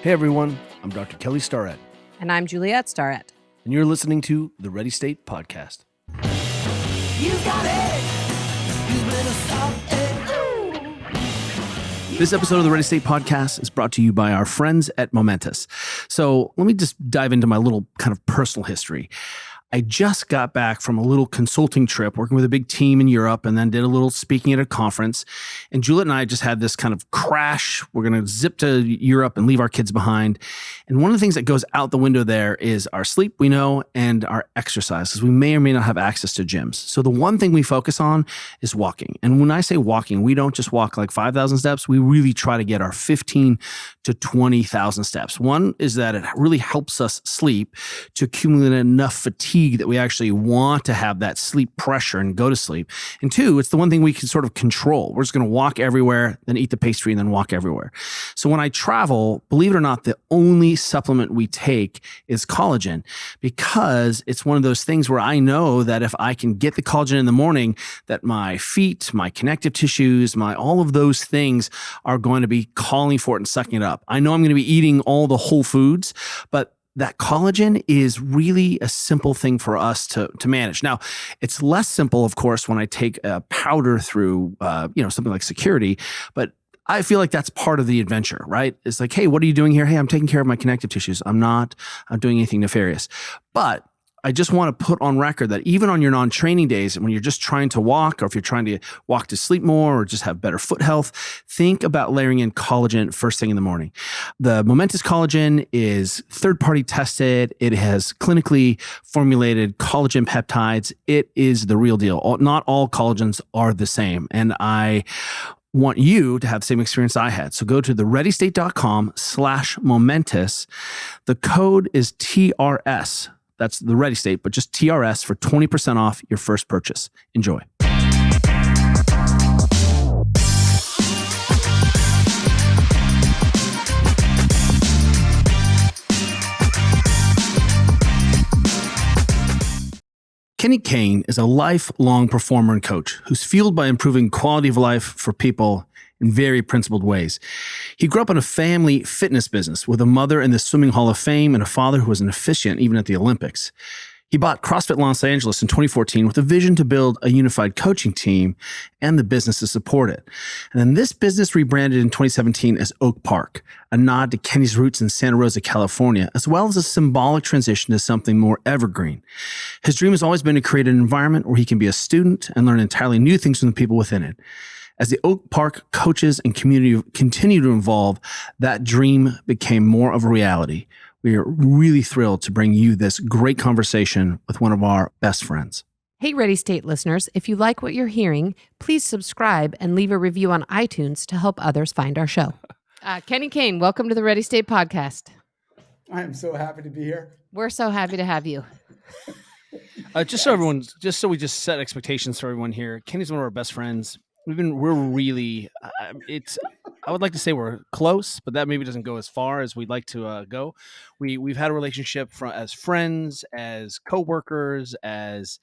Hey everyone, I'm Dr. Kelly Starrett. And I'm Juliet Starrett. And you're listening to the Ready State Podcast. You got it. You better stop it. This episode of the Ready State Podcast is brought to you by our friends at Momentous. So let me just dive into my little kind of personal history. I just got back from a little consulting trip working with a big team in Europe and then did a little speaking at a conference. And Juliet and I just had this kind of crash. We're going to zip to Europe and leave our kids behind. And one of the things that goes out the window there is our sleep, we know, and our exercise, because we may or may not have access to gyms. So the one thing we focus on is walking. And when I say walking, we don't just walk like 5,000 steps. We really try to get our 15 to 20,000 steps. One is that it really helps us sleep to accumulate enough fatigue that we actually want to have that sleep pressure and go to sleep. And two, it's the one thing we can sort of control. We're just going to walk everywhere, then eat the pastry, and then walk everywhere. So when I travel, believe it or not, the only supplement we take is collagen, because it's one of those things where I know that if I can get the collagen in the morning, that my feet, my connective tissues, all of those things are going to be calling for it and sucking it up. I know I'm going to be eating all the whole foods, but that collagen is really a simple thing for us to manage. Now, it's less simple, of course, when I take a powder through, something like security, but I feel like that's part of the adventure, right? It's like, hey, what are you doing here? Hey, I'm taking care of my connective tissues. I'm doing anything nefarious. But I just want to put on record that even on your non-training days, when you're just trying to walk, or if you're trying to walk to sleep more or just have better foot health, think about layering in collagen first thing in the morning. The Momentous collagen is third-party tested. It has clinically formulated collagen peptides. It is the real deal. Not all collagens are the same. And I want you to have the same experience I had. So go to thereadystate.com/momentous. The code is TRS. That's the Ready State, but just TRS for 20% off your first purchase. Enjoy. Kenny Kane is a lifelong performer and coach who's fueled by improving quality of life for people in very principled ways. He grew up in a family fitness business with a mother in the Swimming Hall of Fame and a father who was an officiant even at the Olympics. He bought CrossFit Los Angeles in 2014 with a vision to build a unified coaching team and the business to support it. And then this business rebranded in 2017 as Oak Park, a nod to Kenny's roots in Santa Rosa, California, as well as a symbolic transition to something more evergreen. His dream has always been to create an environment where he can be a student and learn entirely new things from the people within it. As the Oak Park coaches and community continue to evolve, that dream became more of a reality. We are really thrilled to bring you this great conversation with one of our best friends. Hey, Ready State listeners, if you like what you're hearing, please subscribe and leave a review on iTunes to help others find our show. Kenny Kane, welcome to the Ready State Podcast. I am so happy to be here. We're so happy to have you. Just so we just set expectations for everyone here. Kenny's one of our best friends. I would like to say we're close, but that maybe doesn't go as far as we'd like to go. We've had a relationship as friends, as coworkers, as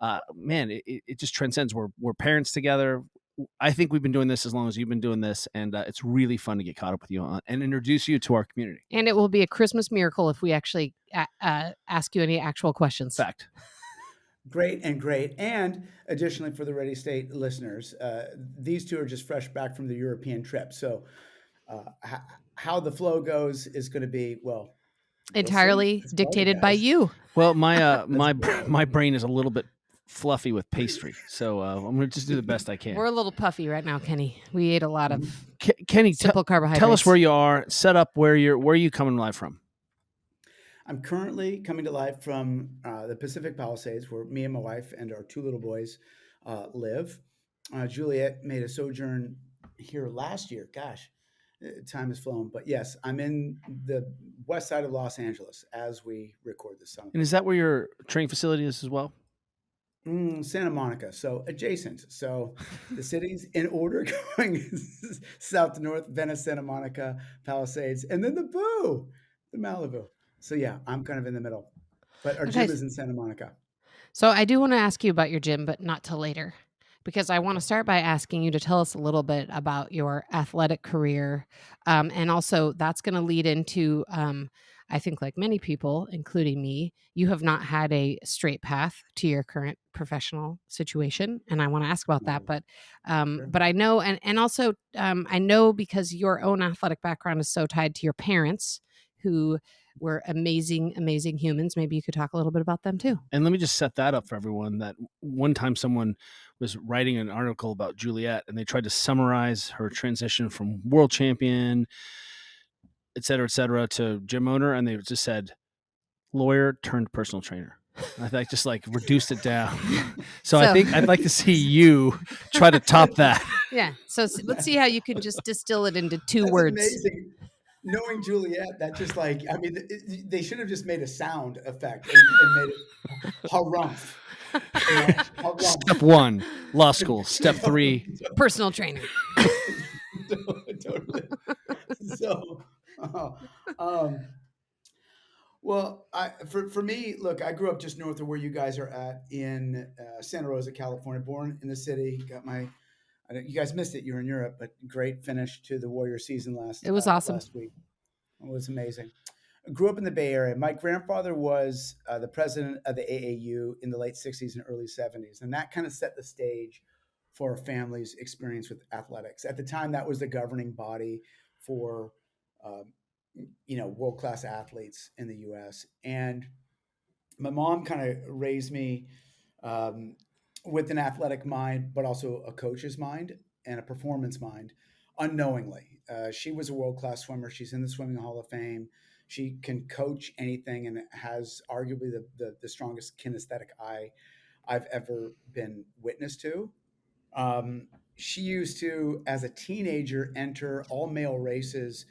it just transcends. We're parents together. I think we've been doing this as long as you've been doing this, and it's really fun to get caught up with you and introduce you to our community. And it will be a Christmas miracle if we actually ask you any actual questions. Fact. Great. And additionally, for the Ready State listeners, these two are just fresh back from the European trip. So how the flow goes is going to be, entirely dictated by you. Well, my brain is a little bit fluffy with pastry, so I'm going to just do the best I can. We're a little puffy right now, Kenny. We ate a lot of Kenny, simple carbohydrates. Tell us where you are. Set up where are you coming live from? I'm currently coming to live from the Pacific Palisades, where me and my wife and our two little boys live. Juliet made a sojourn here last year. Gosh, time has flown. But yes, I'm in the west side of Los Angeles as we record this song. And is that where your training facility is as well? Santa Monica, so adjacent. So the cities in order going south to north: Venice, Santa Monica, Palisades, and then the Malibu. So yeah, I'm kind of in the middle, but our gym is in Santa Monica. So I do want to ask you about your gym, but not till later. because I want to start by asking you to tell us a little bit about your athletic career. And also, that's going to lead into, I think, like many people, including me, you have not had a straight path to your current professional situation. And I want to ask about that. No, sure. But I know, and also, I know because your own athletic background is so tied to your parents who were amazing, amazing humans. Maybe you could talk a little bit about them too. And let me just set that up for everyone that one time someone was writing an article about Juliet and they tried to summarize her transition from world champion, et cetera, to gym owner. And they just said, lawyer turned personal trainer. I think just like reduced it down. So I think I'd like to see you try to top that. Yeah. So let's see how you can just distill it into two That's words. amazing. Knowing Juliet, that just like, I mean, they should have just made a sound effect and made it harumph. Harumph. Step 1, law school. Step 3, personal trainer. Totally. So, well, for me, look, I grew up just north of where you guys are at in Santa Rosa, California. Born in the city, you guys missed it. You're in Europe, but great finish to the Warrior season It was awesome. last week. It was amazing. I grew up in the Bay Area. My grandfather was the president of the AAU in the late 60s and early 70s. And that kind of set the stage for our family's experience with athletics. At the time, that was the governing body for, world-class athletes in the U.S. And my mom kind of raised me with an athletic mind, but also a coach's mind and a performance mind unknowingly. She was a world-class swimmer. She's in the Swimming Hall of Fame. She can coach anything and has arguably the strongest kinesthetic eye I've ever been witness to. She used to, as a teenager, enter all male races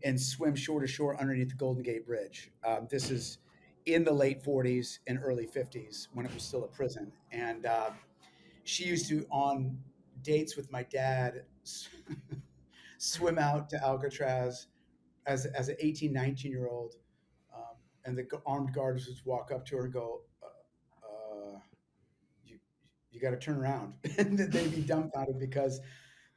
and swim shore to shore underneath the Golden Gate Bridge. This is in the late 40s and early 50s when it was still a prison. And she used to, on dates with my dad, swim out to Alcatraz as an 18, 19-year-old. And the armed guards would walk up to her and go, you got to turn around. And they'd be dumbfounded because,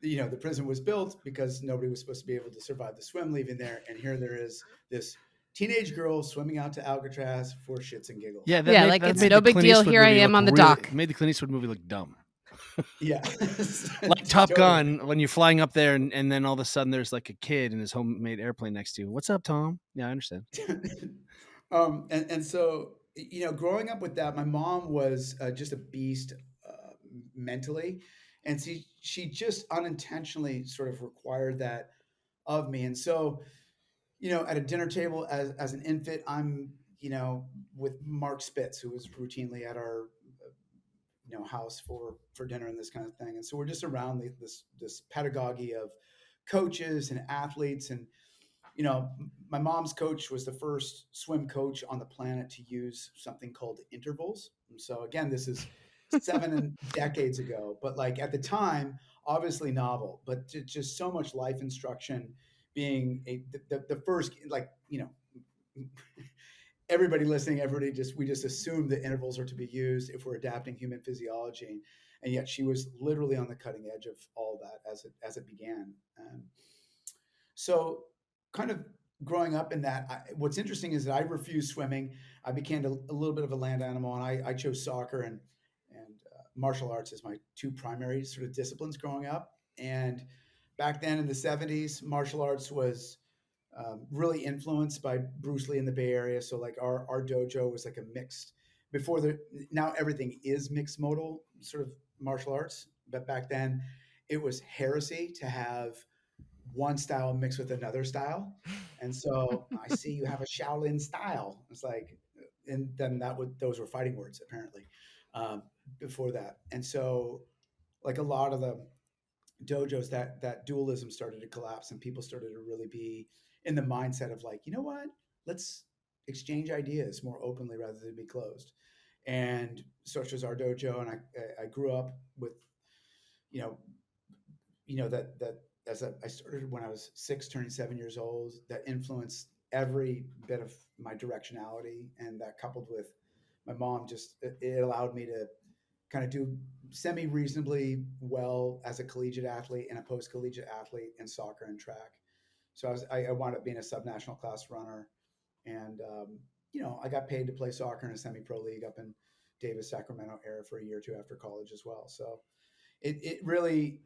the prison was built because nobody was supposed to be able to survive the swim leaving there. And here there is this teenage girl swimming out to Alcatraz for shits and giggles. Yeah, it's no big deal. Here I am on the dock. Made the Clint Eastwood movie look dumb. Yeah. Like Top Gun, when you're flying up there and then all of a sudden there's like a kid in his homemade airplane next to you. What's up, Tom? Yeah, I understand. And so, growing up with that, my mom was just a beast mentally. And she just unintentionally sort of required that of me. And so, at a dinner table as an infant, I'm, with Mark Spitz, who was routinely at our, house for dinner and this kind of thing. And so we're just around this pedagogy of coaches and athletes. And, my mom's coach was the first swim coach on the planet to use something called intervals. And so again, this is 7 decades ago, but like at the time, obviously novel, but just so much life instruction being the first, like, everybody listening, we just assume that intervals are to be used if we're adapting human physiology. And yet she was literally on the cutting edge of all that as it began. So kind of growing up in that, what's interesting is that I refused swimming. I became a little bit of a land animal, and I chose soccer and martial arts as my two primary sort of disciplines growing up. And back then in the 70s, martial arts was really influenced by Bruce Lee in the Bay Area. So like our dojo was like a mixed, now everything is mixed modal sort of martial arts. But back then it was heresy to have one style mixed with another style. And so I see you have a Shaolin style. It's like, and then those were fighting words apparently before that. And so like a lot of the dojos, that dualism started to collapse and people started to really be in the mindset of like, you know what, let's exchange ideas more openly rather than be closed. And such was our dojo. And I grew up with, that I started when I was 6, turning 7 years old, that influenced every bit of my directionality. And that coupled with my mom, it allowed me to kind of do semi-reasonably well as a collegiate athlete and a post-collegiate athlete in soccer and track. So I wound up being a sub-national class runner, and I got paid to play soccer in a semi-pro league up in Davis, Sacramento area for a year or two after college as well. So it really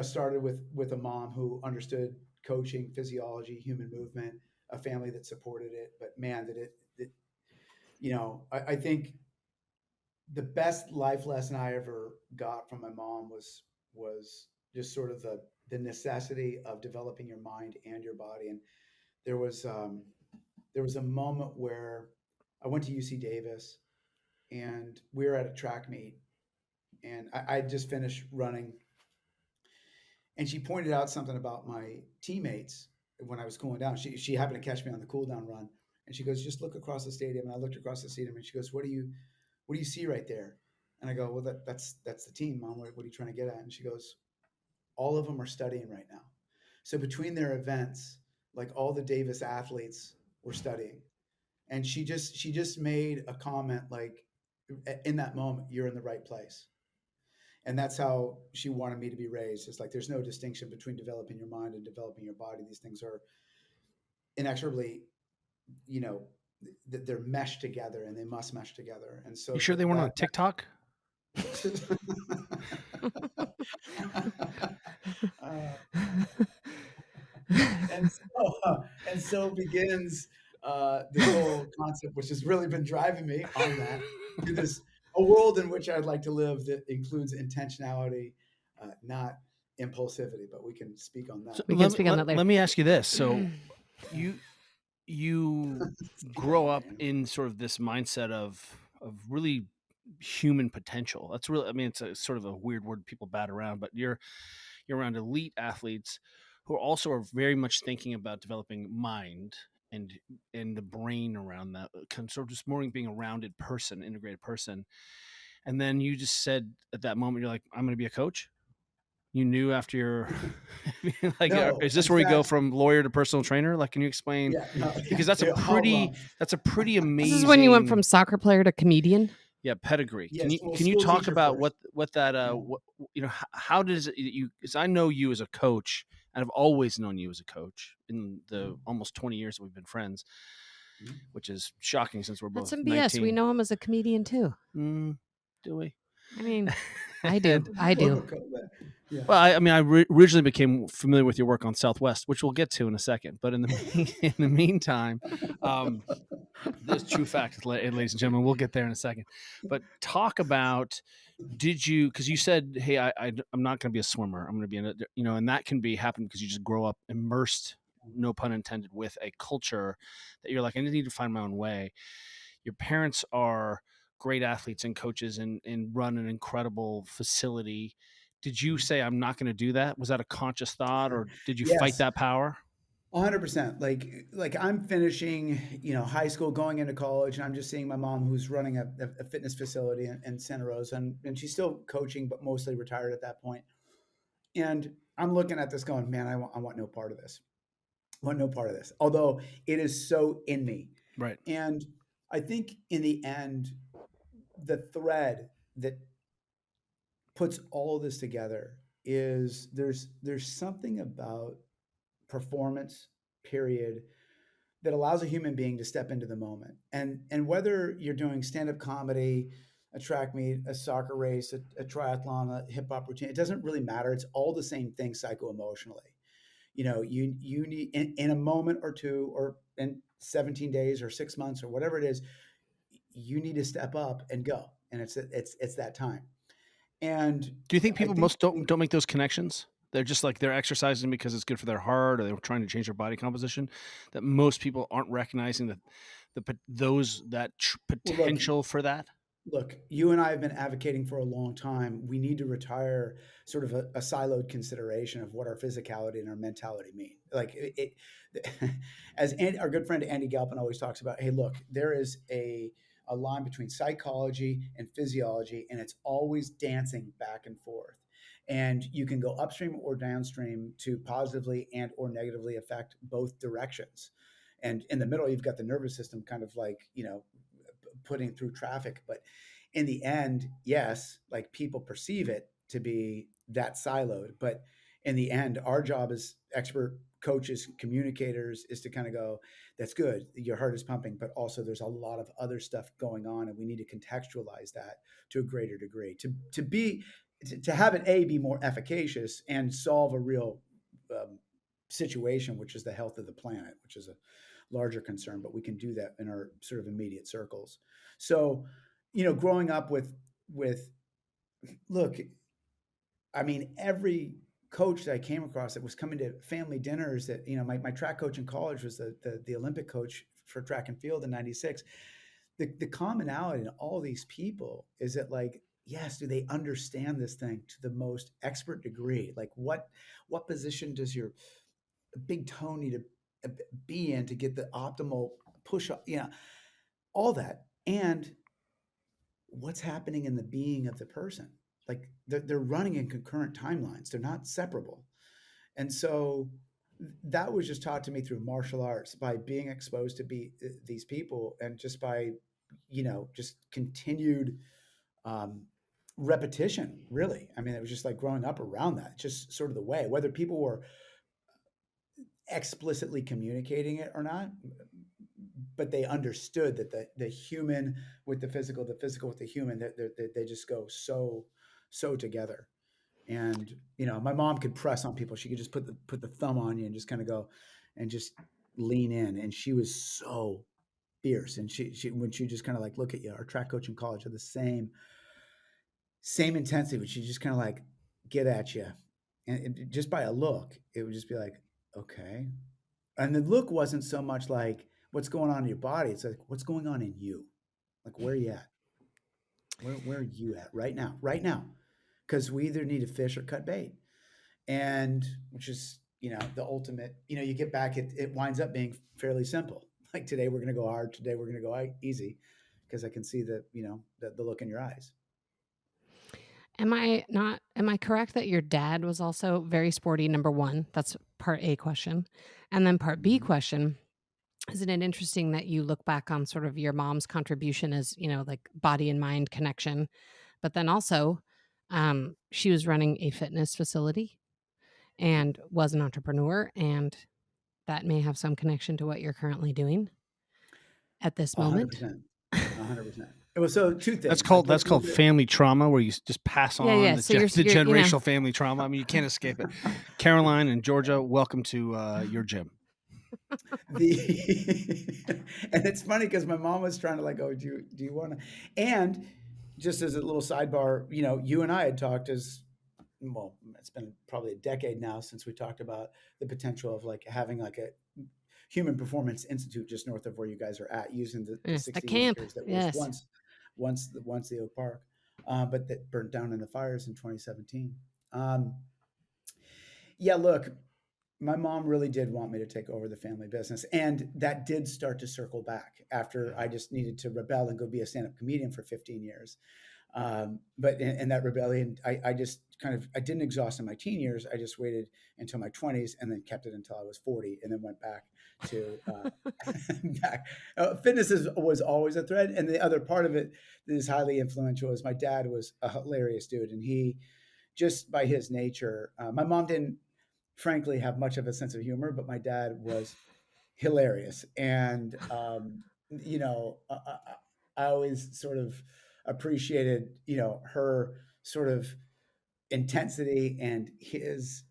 started with a mom who understood coaching, physiology, human movement, a family that supported it. But man, I think the best life lesson I ever got from my mom was just sort of the necessity of developing your mind and your body. And there was there was a moment where I went to UC Davis and we were at a track meet, and I just finished running, and she pointed out something about my teammates when I was cooling down. She happened to catch me on the cool down run, and she goes, "Just look across the stadium." And I looked across the stadium, and she goes, what do you see right there?" And I go, "Well, that's the team, Mom. What are you trying to get at?" And she goes, "All of them are studying right now." So between their events, like all the Davis athletes were studying, and she just made a comment like, in that moment, "You're in the right place." And that's how she wanted me to be raised. It's like there's no distinction between developing your mind and developing your body. These things are inexorably, you know, they're meshed together, and they must mesh together. And You so sure they weren't on TikTok? uh, and so begins this whole concept, which has really been driving me on that, to this a world in which I'd like to live that includes intentionality, not impulsivity. But we can speak on that. We can speak on that later. Let me ask you this. So you Speak on grow that, up Andrew. in sort of this mindset of really human potential. That's really, I mean, it's a sort of a weird word people bat around, but you're around elite athletes who also are very much thinking about developing mind and the brain around that, sort of just more being a rounded person, integrated person. And then you just said at that moment, you're like, I'm going to be a coach. You knew after your like, No, is this in where we go fact, from lawyer to personal trainer? Like, can you explain? yeah, no, Because that's a how pretty long? This is when you went from amazing, sort player to comedian. yeah, pedigree. Yes, well, Can you school talk teacher about first. what that Yeah. how does it, you, because I know you as a coach, and I've always known you as a coach in the almost 20 years that we've been friends, Mhm. which is shocking since we're That's both some BS. We 19. know him as a comedian too. Do we? I mean, I do. And, I do. Yeah. well, I mean, originally became familiar with your work on Southwest, which we'll get to in a second. But in the in the meantime, there's true facts, ladies and gentlemen. We'll get there in a second. But talk about, did you, because you said, hey, I'm not going to be a swimmer. I'm going to be and that can be happen because you just grow up immersed, no pun intended, with a culture that you're like, I need to find my own way. Your parents are great athletes and coaches and run an incredible facility. Did you say, I'm not going to do that? Was that a conscious thought, or did you fight Yes. that power? 100%. Like I'm finishing, high school, going into college, and I'm just seeing my mom, who's running a fitness facility in Santa Rosa, and she's still coaching, but mostly retired at that point. And I'm looking at this, going, "Man, I want no part of this. I want no part of this." Although it is so in me, Right. and I think in the end, the thread that puts all this together is there's something about performance, period, that allows a human being to step into the moment. And whether you're doing stand-up comedy, a track meet, a soccer race, a triathlon, a hip hop routine, it doesn't really matter. It's all the same thing psycho-emotionally. You need in a moment or two, or in 17 days or 6 months or whatever it is, you need to step up and go. And it's that time. And Do you think I people think most don't make those connections? They're just like, they're exercising because it's good for their heart, or they're trying to change their body composition. That most people aren't recognizing that well, look, potential for that. Look, you and I have been advocating for a long time. We need to retire sort of a siloed consideration of what our physicality and our mentality mean. Like as our good friend Andy Galpin always talks about, hey, look, there is a line between psychology and physiology, and it's always dancing back and forth. And you can go upstream or downstream to positively and or negatively affect both directions. And in the middle, you've got the nervous system kind of like, putting through traffic. But in the end, yes, like people perceive it to be that siloed, but in the end, our job as expert coaches, communicators, is to kind of go, that's good, your heart is pumping, but also there's a lot of other stuff going on, and we need to contextualize that to a greater degree to have an A be more efficacious and solve a real um, situation, which is the health of the planet, which is a larger concern, but we can do that in our sort of immediate circles. So, growing up with look, I mean, every coach that I came across that was coming to family dinners that, my track coach in college was the Olympic coach for track and field in 96. The commonality in all these people is that, like, yes, do they understand this thing to the most expert degree? Like, what position does your big toe need to be in to get the optimal push up, all that. And what's happening in the being of the person. Like, they're running in concurrent timelines, they're not separable. And so that was just taught to me through martial arts, by being exposed to these people, and just by, just continued um, repetition, really. I mean, it was just like growing up around that, just sort of the way, whether people were explicitly communicating it or not, but they understood that the human with the physical with the human, that they just go so together. And my mom could press on people. She could just put the thumb on you and just kind of go and just lean in. And she was so fierce. And she when she just kind of like look at you, our track coach in college had the same intensity, but she just kind of like get at you, and just by a look, it would just be like, okay. And the look wasn't so much like what's going on in your body. It's like, what's going on in you? Like, where are you at? Where are you at right now? Right now. Because we either need to fish or cut bait. And which is, the ultimate, you get back, it winds up being fairly simple. Like, today we're going to go hard. Today we're going to go easy, because I can see the look in your eyes. Am I correct that your dad was also very sporty? Number one, that's part A question. And then part B Mhm. question, isn't it interesting that you look back on sort of your mom's contribution as, like body and mind connection, but then also she was running a fitness facility and was an entrepreneur, and that may have some connection to what you're currently doing at this moment. 100%. 100%. Well, so two That's things. called Like, that's called family trauma, where you just pass Yeah, on yeah. the, So you're the you're generational family trauma. I mean, you can't escape it. Caroline and Georgia, welcome to your gym. the and it's funny because my mom was trying to like, oh, do you want to? And just as a little sidebar, you and I had talked as well. It's been probably a decade now since we talked about the potential of like having like a human performance institute just north of where you guys are at, using the yes, the 60 camp. acres that was Yes. once the Oak Park, but that burnt down in the fires in 2017. Um, yeah, look, my mom really did want me to take over the family business, and that did start to circle back after I just needed to rebel and go be a stand-up comedian for 15 years. But in that rebellion, I just I didn't exhaust in my teen years. I just waited until my 20s and then kept it until I was 40, and then went back to back. Fitness was always a thread, and the other part of it that is highly influential is my dad was a hilarious dude, and he, just by his nature, my mom didn't frankly have much of a sense of humor, but my dad was hilarious. And I always sort of appreciated her sort of intensity, and his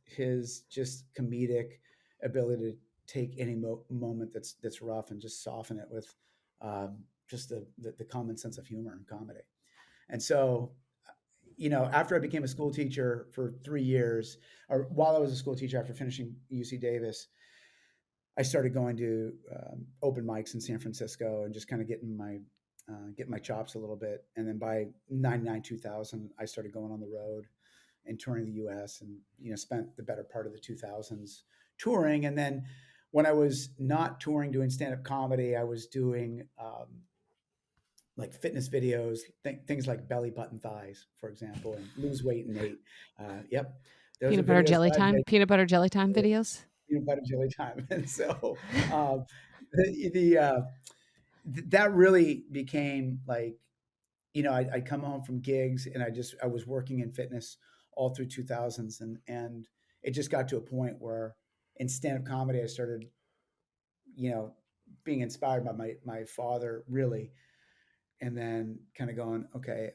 just comedic ability to take any moment that's rough and just soften it with just the common sense of humor and comedy. And so, after I became a school teacher for 3 years, or while I was a school teacher after finishing UC Davis, I started going to open mics in San Francisco and just kind of getting my chops a little bit. And then by 99 2000, I started going on the road and touring the U.S. and spent the better part of the 2000s touring. And then when I was not touring doing stand up comedy, I was doing like fitness videos, things like belly button thighs, for example, and lose weight in 8. Yep, those are Peanut butter videos jelly that I've time. made. Peanut butter jelly time videos. Peanut butter jelly time. And so the that really became like, I'd come home from gigs, and I was working in fitness all through 2000s, and it just got to a point where in stand up comedy I started, you know, being inspired by my father really, and then kind of going, okay,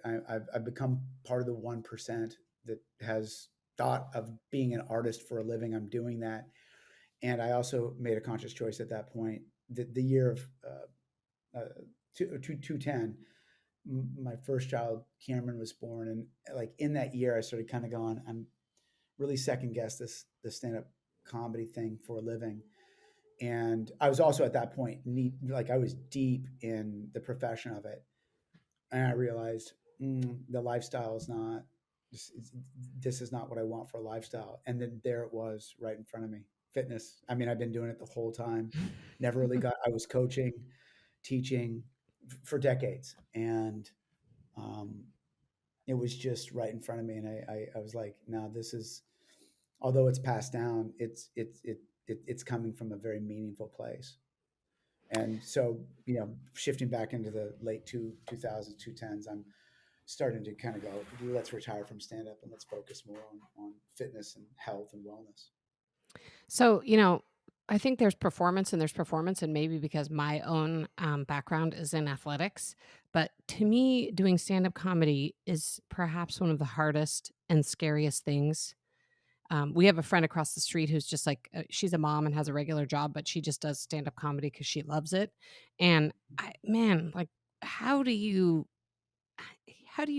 I've become part of the 1% that has thought of being an artist for a living. I'm doing that, and I also made a conscious choice at that point. The year of 210, my first child Cameron was born, and like in that year, I started kind of going, I'm really second guess this stand up comedy thing for a living. And I was also at that point like I was deep in the profession of it, and I realized the lifestyle is not this, this is not what I want for a lifestyle. And then there it was right in front of me. Fitness. I mean, I've been doing it the whole time. Never really got. I was coaching, teaching for decades, and um, it was just right in front of me. And I was like, no, this is. Although it's passed down, it's coming from a very meaningful place. And so, shifting back into the late 2000s, 2010s, I'm starting to kind of go, let's retire from stand up and let's focus more on fitness and health and wellness. So, I think there's performance, and maybe because my own background is in athletics. But to me, doing stand up comedy is perhaps one of the hardest and scariest things. We have a friend across the street who's just like, she's a mom and has a regular job, but she just does stand up comedy because she loves it. And man, like, how do you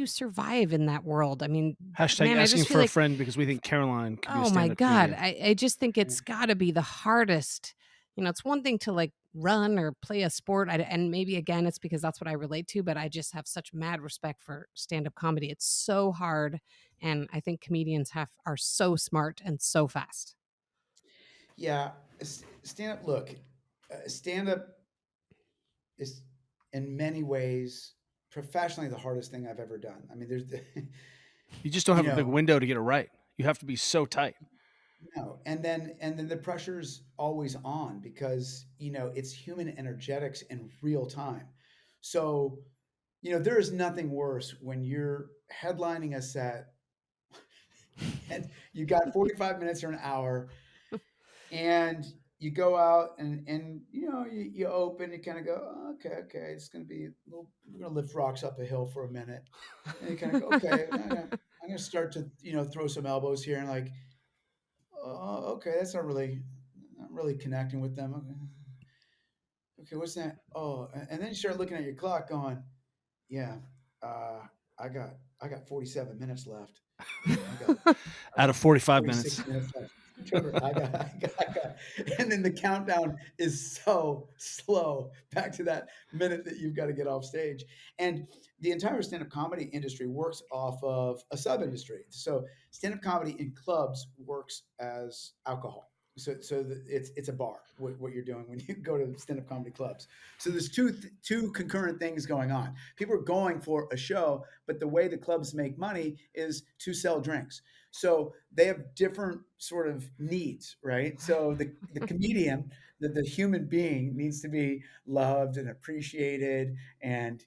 survive in that world? I mean, Hashtag man, I asking just feel for a like, friend because we think Caroline could be a oh my stand-up God. comedian. I just think Yeah. it's got to be the hardest. It's one thing to like run or play a sport. And maybe again, it's because that's what I relate to, but I just have such mad respect for stand up comedy. It's so hard. And I think comedians are so smart and so fast. Yeah, stand up. Look, stand up is in many ways professionally the hardest thing I've ever done. I mean, there's, You just don't you have a big know, window to get it right. You have to be so tight. no, and then the pressure's always on because it's human energetics in real time. So there is nothing worse when you're headlining a set and you got 45 minutes or an hour, and you go out and you open, you kind of go, oh, okay, it's going to be a little, we're going to lift rocks up a hill for a minute, and you kind of go, okay, I'm going to start to throw some elbows here, and like, oh, okay, that's not really connecting with them. Okay, what's that? Oh, and then you start looking at your clock going, yeah, uh, I got I got 47 minutes left. I got I Out got of 45 46 minutes. minutes left. Trevor, and then the countdown is so slow back to that minute that you've got to get off stage. And the entire stand-up comedy industry works off of a sub-industry. So stand-up comedy in clubs works as alcohol. So it's a bar. What you're doing when you go to stand-up comedy clubs. So there's two concurrent things going on. People are going for a show, but the way the clubs make money is to sell drinks. So they have different sort of needs, right? So the comedian, the human being needs to be loved and appreciated and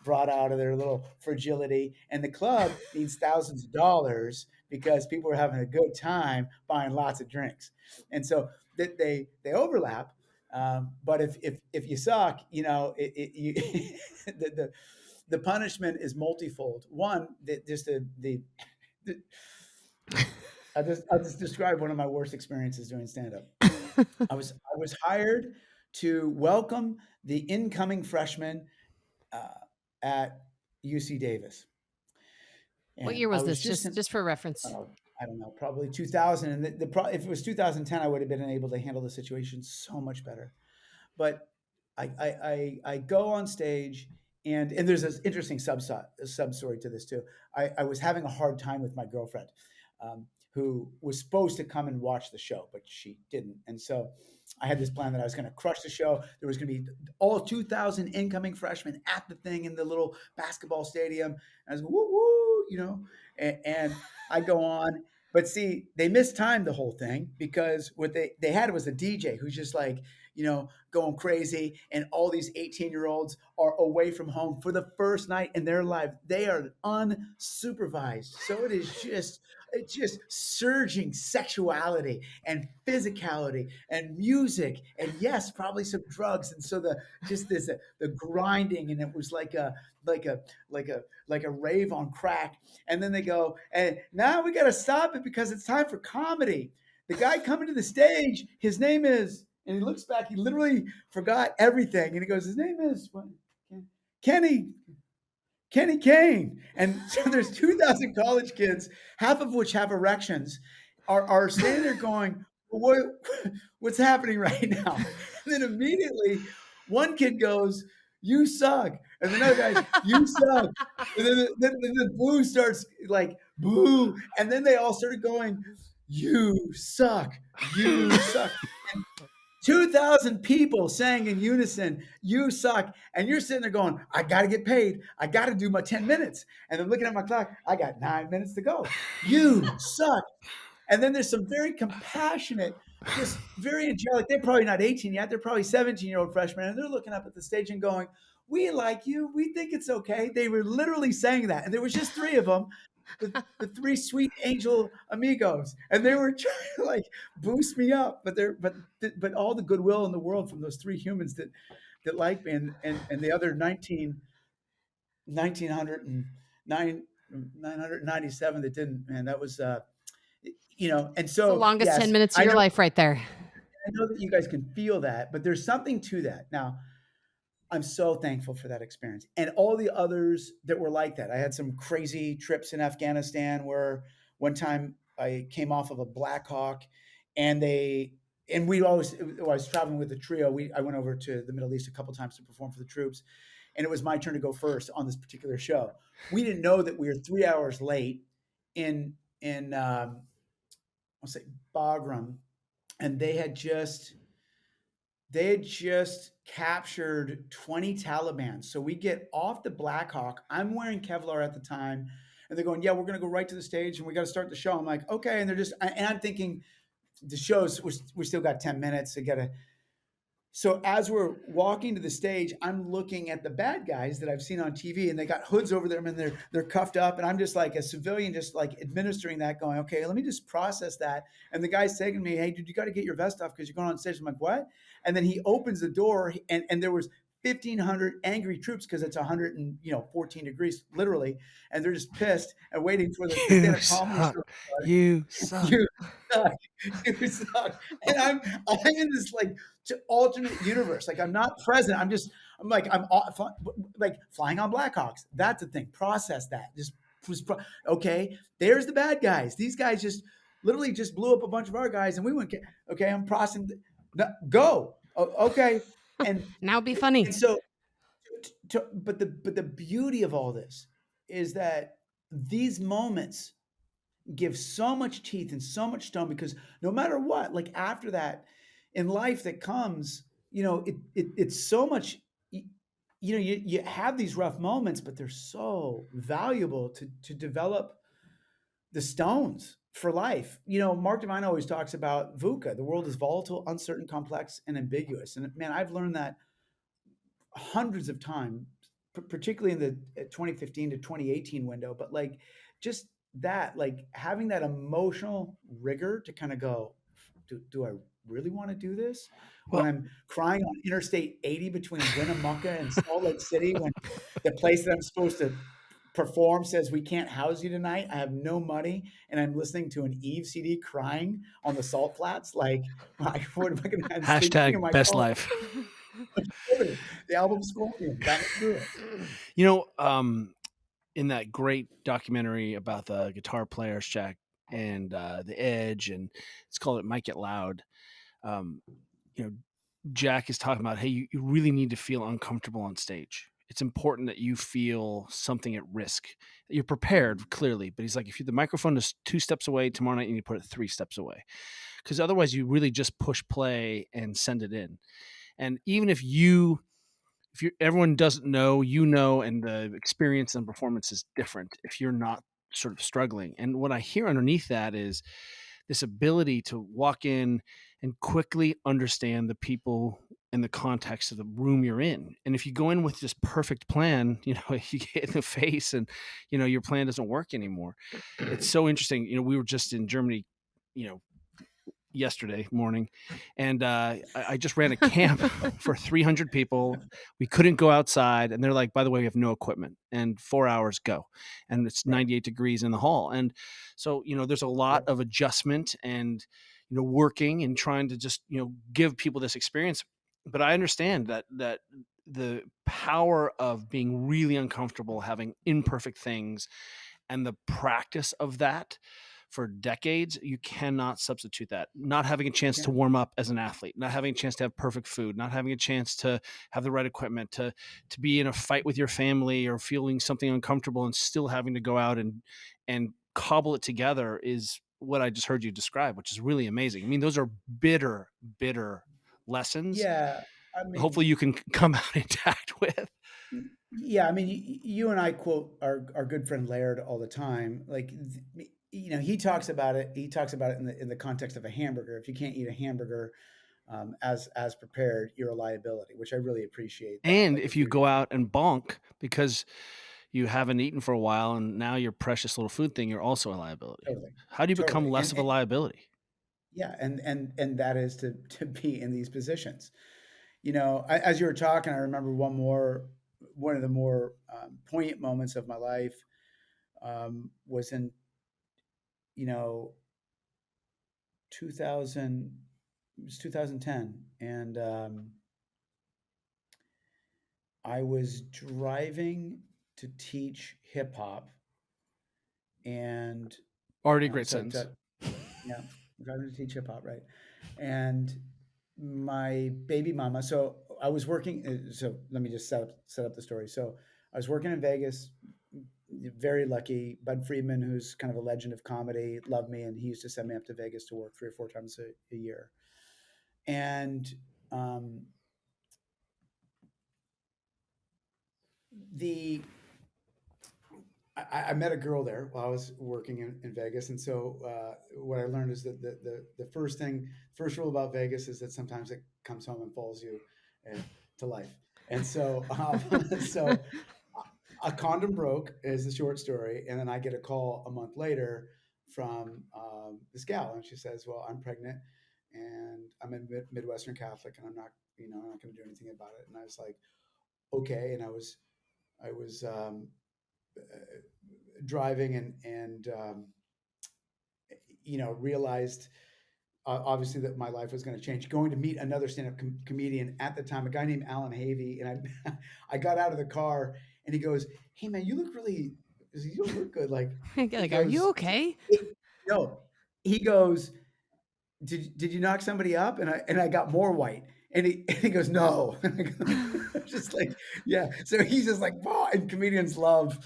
brought out of their little fragility. And the club needs thousands of dollars because people are having a good time buying lots of drinks. And so they overlap. But if you suck, you the punishment is multifold. One, just the I'll just describe one of my worst experiences doing stand up. I was hired to welcome the incoming freshman uh, at UC Davis, What and year I was was this? just Just for reference. I don't know, probably 2000. And if it was 2010, I would have been able to handle the situation so much better. But I go on stage, and there's this interesting sub story to this too. I was having a hard time with my girlfriend, who was supposed to come and watch the show, but she didn't. And so I had this plan that I was going to crush the show. There was going to be all 2,000 incoming freshmen at the thing in the little basketball stadium. And I was going, woo woo, and I go on, But see, they mistimed the whole thing because what they had was a DJ who's just like, going crazy, and all these 18-year-olds are away from home for the first night in their life. They are unsupervised. So it's just surging sexuality and physicality and music and, yes, probably some drugs. And so the grinding, and it was like a like a like a rave on crack. And then they go, and now we got to stop it because it's time for comedy. The guy coming to the stage, his name is, and he looks back, he literally forgot everything. And he goes, his name is what? Kenny Kenny Kane. And so there's 2,000 college kids, half of which have erections, are standing there going, what, what's happening right now? And then immediately one kid goes, you suck. And another guy's, you suck. And then the boo starts like, boo. And then they all started going, you suck. You suck. 2,000 people sang in unison, you suck. And you're sitting there going, I got to get paid. I got to do my 10 minutes. And I'm looking at my clock. I got 9 minutes to go. You suck. And then there's some very compassionate, just very angelic. They're probably not 18 yet. They're probably 17-year-old freshmen. And they're looking up at the stage and going, we like you. We think it's okay. They were literally saying that. And there was just three of them, the three sweet angel amigos. And they were trying to like boost me up. But all the goodwill in the world from those three humans that like me, and the other 997 that didn't, man, that was and It's the so, longest 10 yes, minutes of your life right there. I know that you guys can feel that, but there's something to that. Now, I'm so thankful for that experience and all the others that were like that. I had some crazy trips in Afghanistan where one time I came off of a Black Hawk, and we always, I was traveling with the trio. I went over to the Middle East a couple times to perform for the troops, and it was my turn to go first on this particular show. We didn't know that we were 3 hours late in I'll say Bagram, and they had just captured 20 Taliban. So we get off the Black Hawk. I'm wearing Kevlar at the time, and they're going, "Yeah, we're going to go right to the stage, and we got to start the show." I'm like, "Okay," and I'm thinking the show's we still got 10 minutes. I got to. So as we're walking to the stage, I'm looking at the bad guys that I've seen on TV, and they got hoods over them, and they're cuffed up, and I'm just like a civilian, just like administering that, going, okay, let me just process that. And the guy's saying to me, hey, dude, you got to get your vest off because you're going on stage. I'm like, what? And then he opens the door, and there was 1,500 angry troops because it's 114 degrees literally, and they're just pissed and waiting for the stand-up comedy show. You suck. You suck. You suck. And I'm in this like alternate universe. Like I'm not present. I'm like flying on Blackhawks. That's the thing. Process that. Okay. There's the bad guys. These guys just literally just blew up a bunch of our guys, and we went. Okay, I'm processing. Go. Okay. And Now be funny. and so, but the beauty of all this is that these moments give so much teeth and so much stone, because no matter what, like after that in life that comes, it's so much, you have these rough moments, but they're so valuable to develop the stones for life. Mark Divine always talks about VUCA. The world is volatile, uncertain, complex, and ambiguous. And man, I've learned that hundreds of times, particularly in the 2015 to 2018 window. But like just that, like having that emotional rigor to kind of go, do I really want to do this? When I'm crying on Interstate 80 between Winnemucca and Salt Lake City, when the place that I'm supposed to perform says we can't house you tonight, I have no money, and I'm listening to an Eve CD crying on the Salt Flats. Like, what am I going to have? Hashtag best life. The album Scorpion got me through it. In that great documentary about the guitar players, Jack, and the Edge, and it's called It Might Get Loud. Jack is talking about, hey, you really need to feel uncomfortable on stage. It's important that you feel something at risk. You're prepared, clearly, but he's like, if the microphone is 2 steps away, tomorrow night you need to put it 3 steps away, because otherwise you really just push play and send it in. And even if everyone doesn't know, and the experience and performance is different, if you're not sort of struggling. And what I hear underneath that is this ability to walk in and quickly understand the people and the context of the room you're in. And if you go in with this perfect plan, you know, you get in the face and, you know, your plan doesn't work anymore. It's so interesting. You know, we were just in Germany, you know, yesterday morning, and I just ran a camp for 300 people. We couldn't go outside, and they're like, by the way, we have no equipment, and 4 hours go, and it's Right. 98 degrees in the hall. And so, you know, there's a lot Yep. of adjustment and, you know, working and trying to just, you know, give people this experience. But I understand that the power of being really uncomfortable, having imperfect things, and the practice of that for decades, you cannot substitute that. Not having a chance to Yeah. warm up as an athlete, not having a chance to have perfect food, not having a chance to have the right equipment, to be in a fight with your family or feeling something uncomfortable and still having to go out and cobble it together is what I just heard you describe, which is really amazing. I mean, those are bitter, bitter lessons. Yeah. I Hopefully mean, you can come out intact with. yeah. I mean, you and I quote our good friend Laird all the time. Like, you know, he talks about it. He talks about it in the context of a hamburger. If you can't eat a hamburger as prepared, you're a liability, which I really appreciate that. And Like, if if you you're go out and bonk because you haven't eaten for a while and now your precious little food thing, you're also a liability. totally, How do you become totally, less of a and liability? yeah, and that is to be in these positions. You know, as you were talking, I remember one of the more poignant moments of my life was in, you know, 2000. It was 2010, and I was driving to teach hip hop, and Already a great so sentence. yeah, driving to teach hip hop, right? And my baby mama. So I was working. So let me just set up the story. So I was working in Vegas. Very lucky. Bud Friedman, who's kind of a legend of comedy, loved me, and he used to send me up to Vegas to work 3 or 4 times a year. And um, the I met a girl there while I was working in Vegas, and so what I learned is that the first rule about Vegas is that sometimes it comes home and follows you uh, to life. And so, so a condom broke is the short story, and then I get a call a month later from this gal, and she says, "Well, I'm pregnant, and I'm a Midwestern Catholic, and I'm not going to do anything about it." And I was like, "Okay," and I was driving and realized obviously that my life was going to change. Going to meet another stand-up comedian at the time, a guy named Alan Havey, and I I got out of the car and he goes, "Hey man, you don't look good." Like he Like, are you goes, okay? No, he goes, did you knock somebody up? And I got more white. And he goes, no. And I go, just like, yeah. So he's just like, wow. And comedians love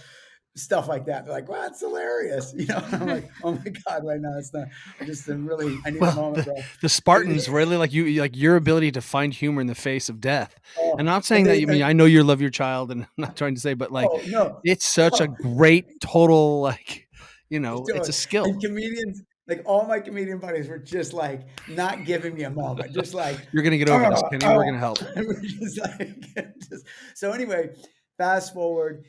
stuff like that. They're like, wow, it's hilarious. I'm like, oh my God, right now it's not. I need a Well, moment, the, bro. the Spartans really like you, like your ability to find humor in the face of death. And Oh, not and saying that, they, I mean, I know you love your child and I'm not trying to say, but like, oh no, it's such a no. great total, like, you know, it's a Totally. skill. And comedians, like all my comedian buddies were just like not giving me a moment, just like, You're going to get over this, Kenny. We're going to help. and we're just like, so anyway, fast forward,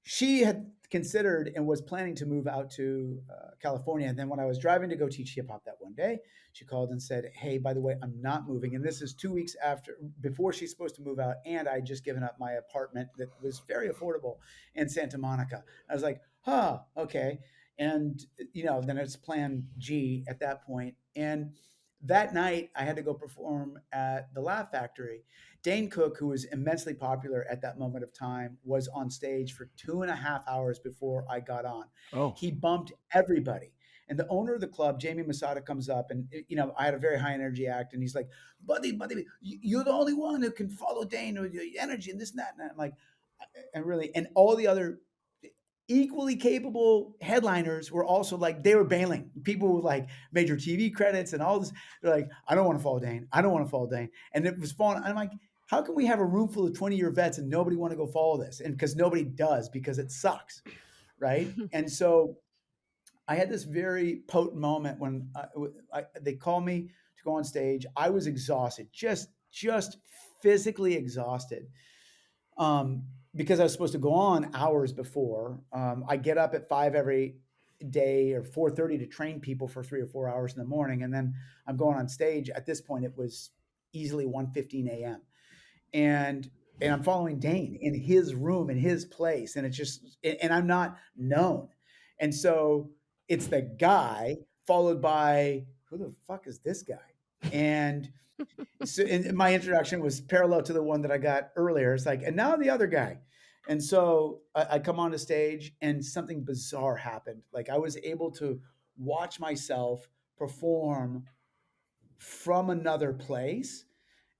she had considered and was planning to move out to California. And then when I was driving to go teach hip hop that one day, she called and said, "Hey, by the way, I'm not moving." And this is 2 weeks before she's supposed to move out. And I just given up my apartment that was very affordable in Santa Monica. I was like, huh, okay. And, then it's plan G at that point. And that night I had to go perform at the Laugh Factory. Dane Cook, who was immensely popular at that moment of time, was on stage for 2.5 hours before I got on. Oh, He bumped everybody. And the owner of the club, Jamie Masada, comes up and, I had a very high energy act. And he's like, buddy, you're the only one who can follow Dane with your energy and this and that. And I'm like, and really, and all the other equally capable headliners were also like, they were bailing. People with like major TV credits and all this. They're like, I don't want to follow Dane. I don't want to follow Dane. And it was fun. I'm like, how can we have a room full of 20-year vets and nobody want to go follow this? And because nobody does, because it sucks. Right. And so I had this very potent moment when they called me to go on stage. I was exhausted, just physically exhausted, um, because I was supposed to go on hours before. I get up at 5 every day or 4:30 to train people for 3 or 4 hours in the morning, and then I'm going on stage. At this point, it was easily 1:15 a.m. and and I'm following Dane in his room in his place, and it's just and I'm not known, and so it's the guy followed by who the fuck is this guy, and so and my introduction was parallel to the one that I got earlier. It's like, and now the other guy. And so I come on the stage and something bizarre happened. Like I was able to watch myself perform from another place.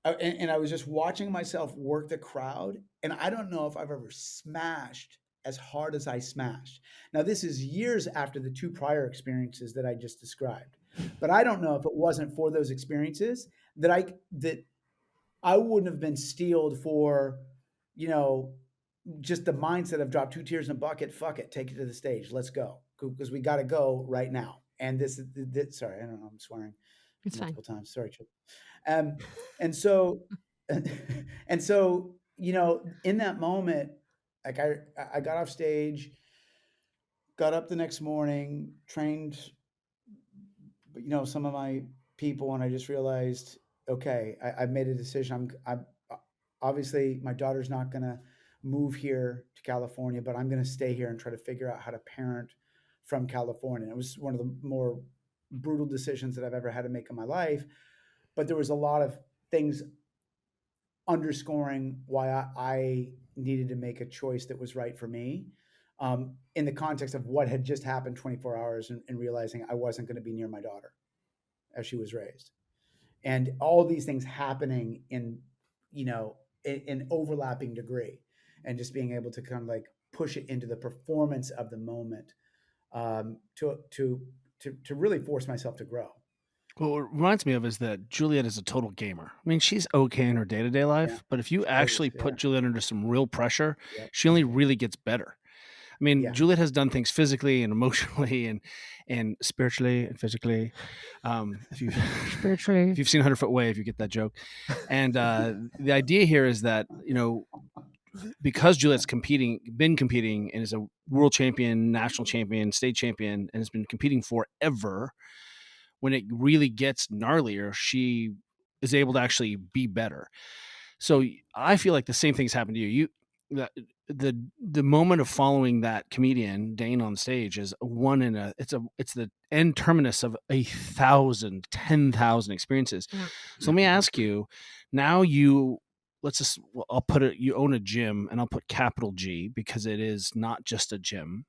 And I was just watching myself work the crowd. And I don't know if I've ever smashed as hard as I smashed. Now, this is years after the two prior experiences that I just described. But I don't know if it wasn't for those experiences that I wouldn't have been steeled for, you know, just the mindset of drop two tears in a bucket, fuck it, take it to the stage, let's go, because we got to go right now. And sorry, I don't know, I'm swearing It's fine. multiple times. Sorry, Chip. Um, and so, and so, in that moment, like I got off stage, got up the next morning, trained, some of my people, and I just realized, okay, I've made a decision. I'm obviously my daughter's not going to move here to California, but I'm going to stay here and try to figure out how to parent from California. It was one of the more brutal decisions that I've ever had to make in my life, but there was a lot of things underscoring why I needed to make a choice that was right for me, in the context of what had just happened 24 hours, and realizing I wasn't going to be near my daughter as she was raised. And all these things happening in overlapping degree, and just being able to kind of like push it into the performance of the moment, to really force myself to grow. Well, what it reminds me of is that Juliet is a total gamer. I mean, she's okay in her day to day Yeah. life, but if you actually put Yeah. Juliet under some real pressure, Yep. she only really gets better. I mean, Yeah. Juliet has done things physically and emotionally and spiritually and physically. If you Spiritually. if you've seen 100 Foot Wave, you get that joke. And the idea here is that because Juliet's been competing, and is a world champion, national champion, state champion, and has been competing forever, when it really gets gnarlier, she is able to actually be better. So I feel like the same things happen to you. The moment of following that comedian Dane on stage is it's the end terminus of 1,000, 10,000 experiences. Yeah. So let me ask you, now I'll put it, you own a gym, and I'll put capital G because it is not just a gym.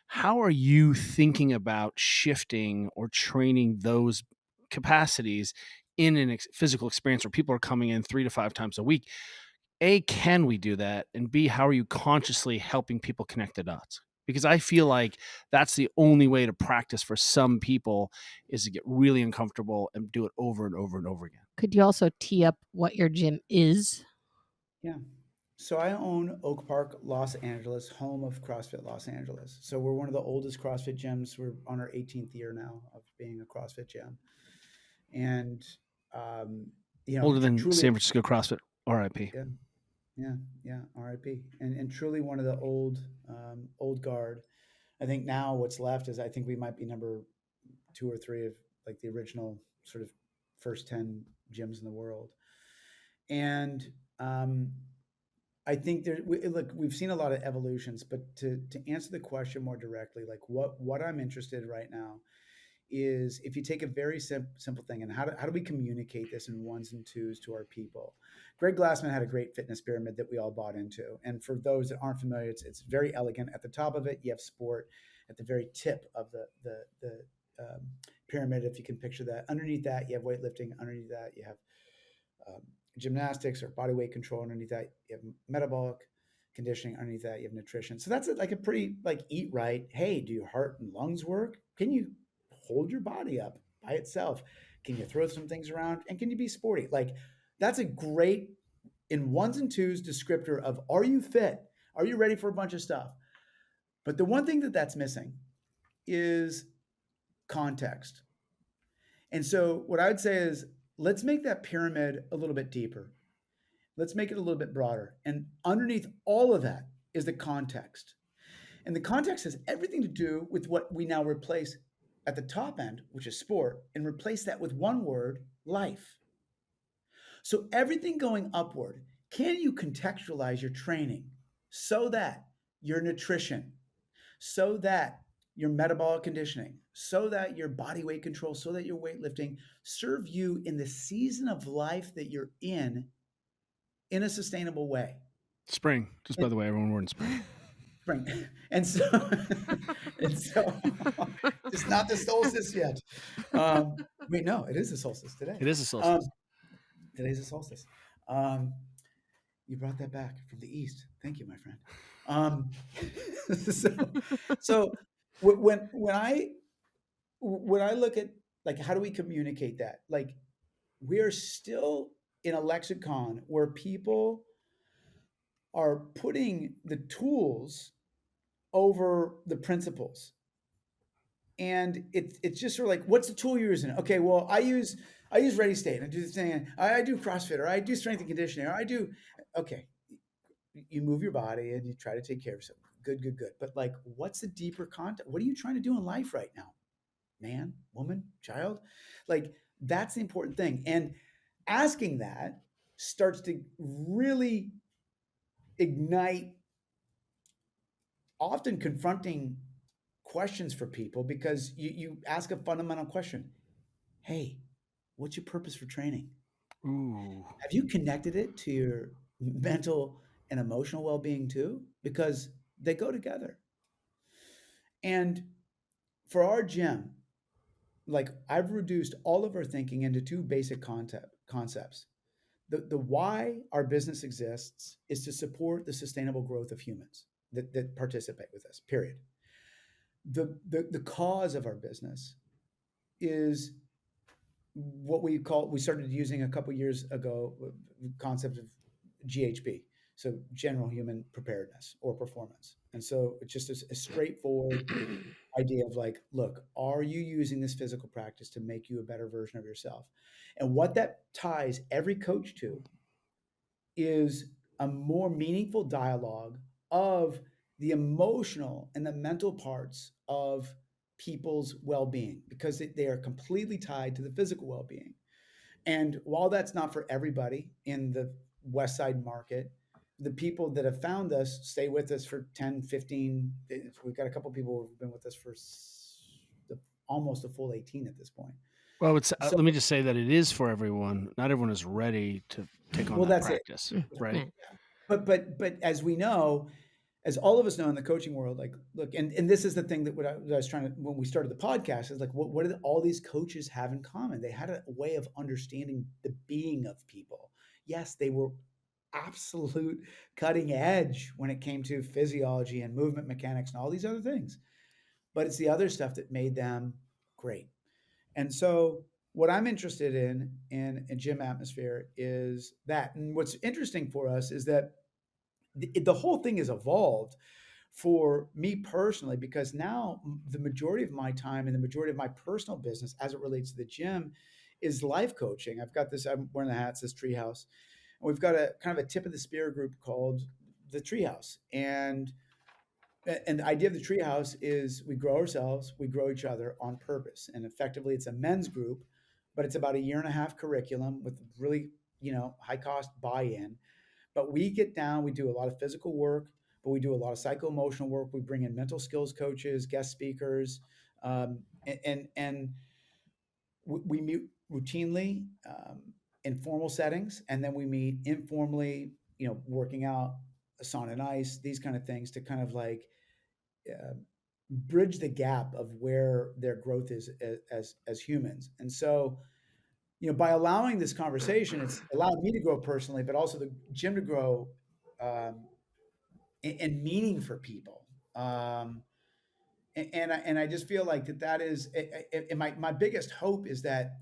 How are you thinking about shifting or training those capacities in physical experience where people are coming in 3 to 5 times a week? A, can we do that? And B, how are you consciously helping people connect the dots? Because I feel like that's the only way to practice for some people, is to get really uncomfortable and do it over and over and over again. Could you also tee up what your gym is? Yeah. So I own Oak Park, Los Angeles, home of CrossFit Los Angeles. So we're one of the oldest CrossFit gyms. We're on our 18th year now of being a CrossFit gym, and um, Older than truly, San Francisco CrossFit, RIP. yeah, yeah, RIP, and truly one of the old guard. I think now what's left is I think we might be number 2 or 3 of like the original sort of first 10 gyms in the world, and I think look, we've seen a lot of evolutions, but to answer the question more directly, like what I'm interested in right now is, if you take a very simple thing, and how do we communicate this in ones and twos to our people? Greg Glassman had a great fitness pyramid that we all bought into, and for those that aren't familiar, it's very elegant. At the top of it, you have sport. At the very tip of the pyramid, if you can picture that, underneath that you have weightlifting. Underneath that you have um, gymnastics or body weight control. Underneath that, you have metabolic conditioning. Underneath that, you have nutrition. So that's like a pretty like eat right. Hey, do your heart and lungs work? Can you hold your body up by itself? Can you throw some things around? And can you be sporty? Like that's a great in ones and twos descriptor of, are you fit? Are you ready for a bunch of stuff? But the one thing that's missing is context. And so what I would say is let's make that pyramid a little bit deeper. Let's make it a little bit broader. And underneath all of that is the context. And the context has everything to do with what we now replace at the top end, which is sport, and replace that with one word, life. So everything going upward, can you contextualize your training so that your nutrition, so that your metabolic conditioning, so that your body weight control, so that your weightlifting serve you in the season of life that you're in a sustainable way? Spring. Just by the way, everyone, we're in spring. Spring. And so, and so it's not the solstice yet. Wait, no, it is the solstice today. It is a solstice. Today's the solstice. You brought that back from the east. Thank you, my friend. So when I look at like how do we communicate that? Like we're still in a lexicon where people are putting the tools over the principles. And it's just sort of like, what's the tool you're using? Okay, well, I use Ready State. I do this thing. I do CrossFit, or I do strength and conditioning, or I do. Okay, you move your body and you try to take care of yourself. Good. But like, what's the deeper content? What are you trying to do in life right now? Man, woman, child? Like, that's the important thing. And asking that starts to really ignite often confronting questions for people because you ask a fundamental question. Hey, what's your purpose for training? Ooh. Have you connected it to your mental and emotional well-being too? Because they go together. And for our gym, like I've reduced all of our thinking into two basic concepts. The why our business exists is to support the sustainable growth of humans that participate with us, period. The cause of our business is what we started using a couple years ago, concept of GHP, so general human preparedness or performance. And so it's just a straightforward idea of like, look, are you using this physical practice to make you a better version of yourself? And what that ties every coach to is a more meaningful dialogue of the emotional and the mental parts of people's well-being, because they are completely tied to the physical well-being. And while that's not for everybody in the West Side market, the people that have found us stay with us for 10, 15. We've got a couple of people who've been with us for almost a full 18 at this point. Well, So, let me just say that it is for everyone. Not everyone is ready to take on that practice, right? But as we know, as all of us know in the coaching world, like, look, and this is the thing that what I was trying to, when we started the podcast, is like, what did all these coaches have in common? They had a way of understanding the being of people. Yes, they were absolute cutting edge when it came to physiology and movement mechanics and all these other things. But it's the other stuff that made them great. And so what I'm interested in a gym atmosphere is that. And what's interesting for us is that the whole thing has evolved for me personally, because now the majority of my time and the majority of my personal business as it relates to the gym is life coaching. I've got this, I'm wearing the hat, says Treehouse. And we've got a kind of a tip of the spear group called the Treehouse. And the idea of the Treehouse is we grow ourselves, we grow each other on purpose. And effectively it's a men's group, but it's about a 1.5 year curriculum with really, high cost buy-in. But we get down, we do a lot of physical work, but we do a lot of psycho-emotional work. We bring in mental skills coaches, guest speakers, and we meet routinely in formal settings, and then we meet informally, working out, sauna and ice, these kind of things to kind of like bridge the gap of where their growth is as humans. And so, by allowing this conversation, it's allowed me to grow personally, but also the gym to grow in meaning for people. And I just feel like that is, and my biggest hope is that,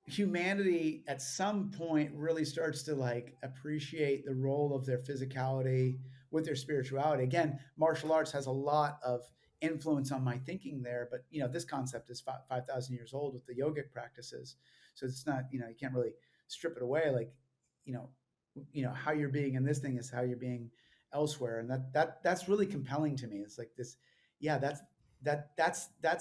humanity at some point really starts to like appreciate the role of their physicality with their spirituality. Again, martial arts has a lot of influence on my thinking there. But this concept is 5,000 years old with the yogic practices, so it's not, you can't really strip it away. Like, you know, how you're being in this thing is how you're being elsewhere, and that's really compelling to me. It's like this, yeah, that's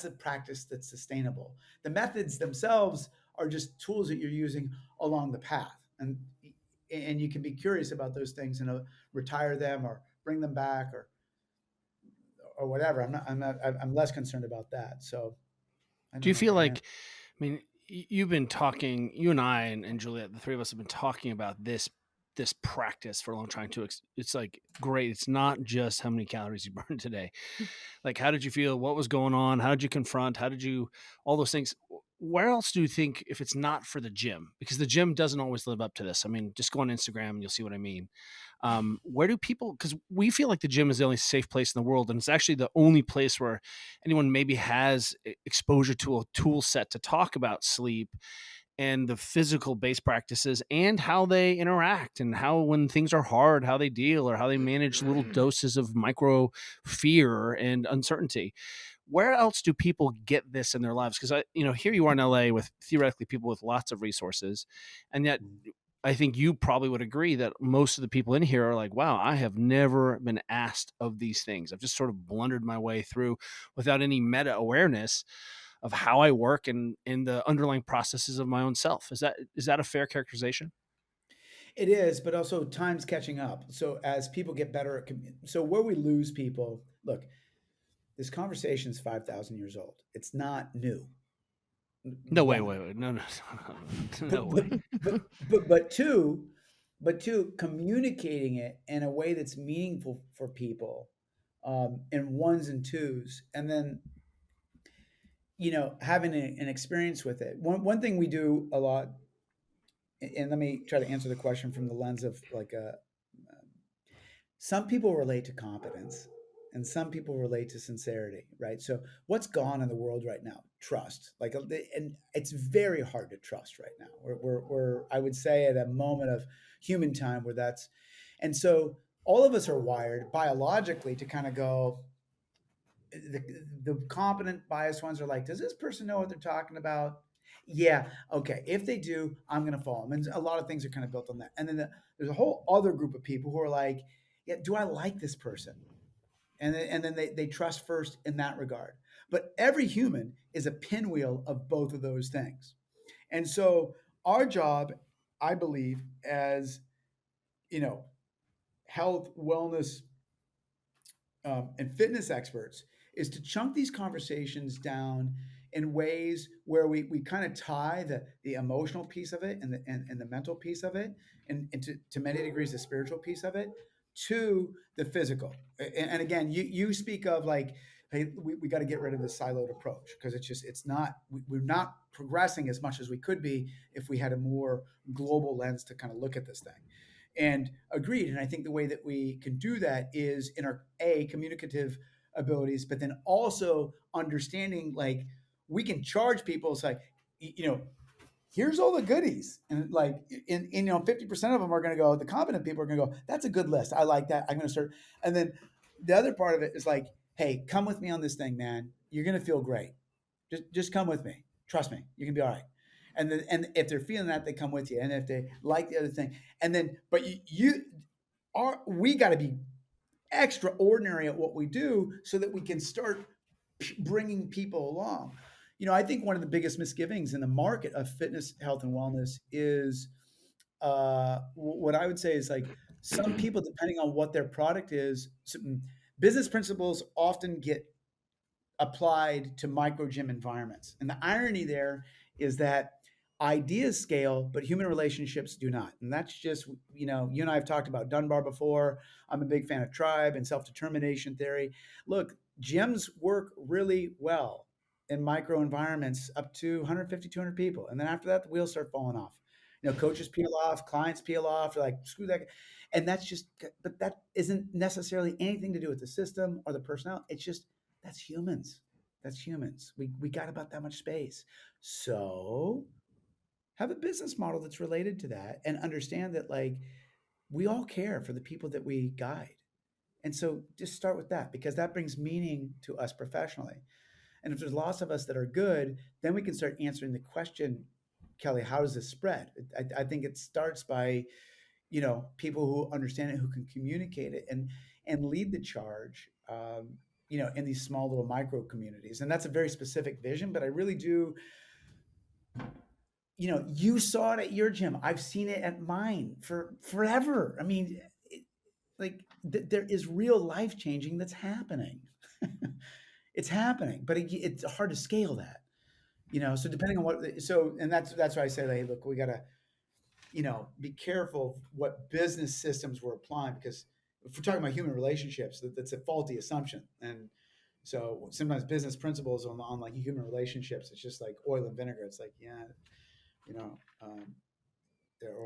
a practice that's sustainable. The methods themselves are just tools that you're using along the path, and you can be curious about those things and retire them or bring them back or whatever. I'm less concerned about that. So I Do don't you know if feel that like, answers. I mean, you've been talking, you and I and Juliet, the three of us have been talking about this practice for a long time too. It's like great. It's not just how many calories you burned today. Like, how did you feel? What was going on? How did you confront? How did you, all those things? Where else do you think, if it's not for the gym, because the gym doesn't always live up to this? I mean, just go on Instagram and you'll see what I mean. Where do people, because we feel like the gym is the only safe place in the world, and it's actually the only place where anyone maybe has exposure to a tool set to talk about sleep and the physical based practices and how they interact and how, when things are hard, how they deal or how they manage little doses of micro fear and uncertainty. Where else do people get this in their lives? Because here you are in LA with theoretically people with lots of resources, and yet I think you probably would agree that most of the people in here are like, wow, I have never been asked of these things. I've just sort of blundered my way through without any meta awareness of how I work and in the underlying processes of my own self. Is that a fair characterization? It is, but also time's catching up. So as people get better at so where we lose people, look, this conversation is 5,000 years old. It's not new. No, wait, One, wait, wait. No, no, no, no but but way. but two, communicating it in a way that's meaningful for people, in ones and twos, and then having an experience with it. One thing we do a lot, and let me try to answer the question from the lens of like some people relate to competence and some people relate to sincerity, right? So what's gone in the world right now? Trust. And it's very hard to trust right now. We're I would say at a moment of human time where that's, and so all of us are wired biologically to kind of go, the, the competent biased ones are like, does this person know what they're talking about? Yeah, okay, if they do, I'm going to follow them. And a lot of things are kind of built on that. And then there's a whole other group of people who are like, yeah, do I like this person? And then they trust first in that regard. But every human is a pinwheel of both of those things. And so our job, I believe, as you know health, wellness, and fitness experts, is to chunk these conversations down in ways where we kind of tie the emotional piece of it and the mental piece of it, and to many degrees the spiritual piece of it, to the physical. And again, you speak of like, hey, we got to get rid of this siloed approach because it's not, we're not progressing as much as we could be if we had a more global lens to kind of look at this thing. And agreed. And I think the way that we can do that is in our communicative abilities, but then also understanding, like, we can charge people. It's like, here's all the goodies. And like, 50% of them are going to go, the competent people are going to go, that's a good list. I like that. I'm going to start. And then the other part of it is like, hey, come with me on this thing, man. You're going to feel great. Just come with me. Trust me. You can be all right. And if they're feeling that, they come with you. And if they like the other thing, and then, but you are, we got to be extraordinary at what we do so that we can start bringing people along. I think one of the biggest misgivings in the market of fitness, health, and wellness is, what I would say is like, some people, depending on what their product is, business principles often get applied to micro gym environments. And the irony there is that ideas scale, but human relationships do not. And that's just, you and I have talked about Dunbar before. I'm a big fan of tribe and self determination theory. Look, gyms work really well in micro environments up to 150, 200 people. And then after that, the wheels start falling off. Coaches peel off, clients peel off. They're like, screw that. And that's just, but that isn't necessarily anything to do with the system or the personnel. It's just, that's humans. That's humans. We got about that much space. So have a business model that's related to that and understand that, like, we all care for the people that we guide. And so just start with that, because that brings meaning to us professionally. And if there's lots of us that are good, then we can start answering the question, Kelly, how does this spread? I think it starts by, people who understand it, who can communicate it and lead the charge, in these small little micro communities. And that's a very specific vision, but I really do, you saw it at your gym. I've seen it at mine for forever. I mean, there is real life changing that's happening. It's happening, but it's hard to scale that, so depending on and that's why I say, hey, look, we gotta, be careful what business systems we're applying, because if we're talking about human relationships, that's a faulty assumption. And so sometimes business principles on like human relationships, it's just like oil and vinegar. It's like, yeah, you know, um,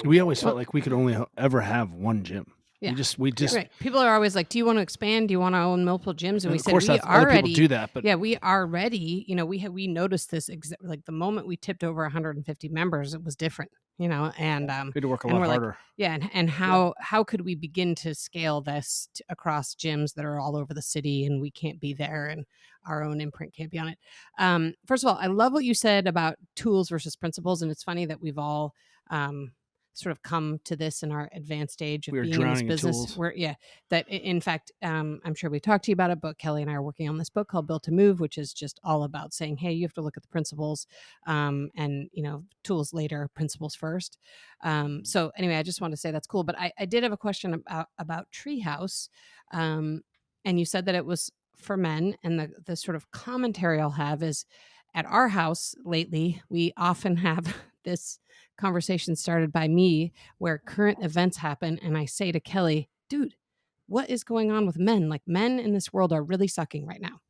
We always felt like we could only ever have one gym. Yeah. We just right. People are always like, do you want to expand? Do you want to own multiple gyms? And we of said, course, we other people already do that, but yeah, we are ready. We noticed this like the moment we tipped over 150 members, it was different, and we had to work a and lot we're harder. like, yeah, and how could we begin to scale this across gyms that are all over the city, and we can't be there, and our own imprint can't be on it. First of all, I love what you said about tools versus principles, and it's funny that we've all sort of come to this in our advanced age of We were being in this drowning in business tools. where that in fact I'm sure we talked to you about it, but Kelly and I are working on this book called Built to Move, which is just all about saying, hey, you have to look at the principles, and tools later, principles first. So anyway, I just want to say that's cool, but I did have a question about Treehouse, and you said that it was for men, and the sort of commentary I'll have is, at our house lately we often have this conversation started by me where current events happen, and I say to Kelly, dude, what is going on with men? Like, men in this world are really sucking right now.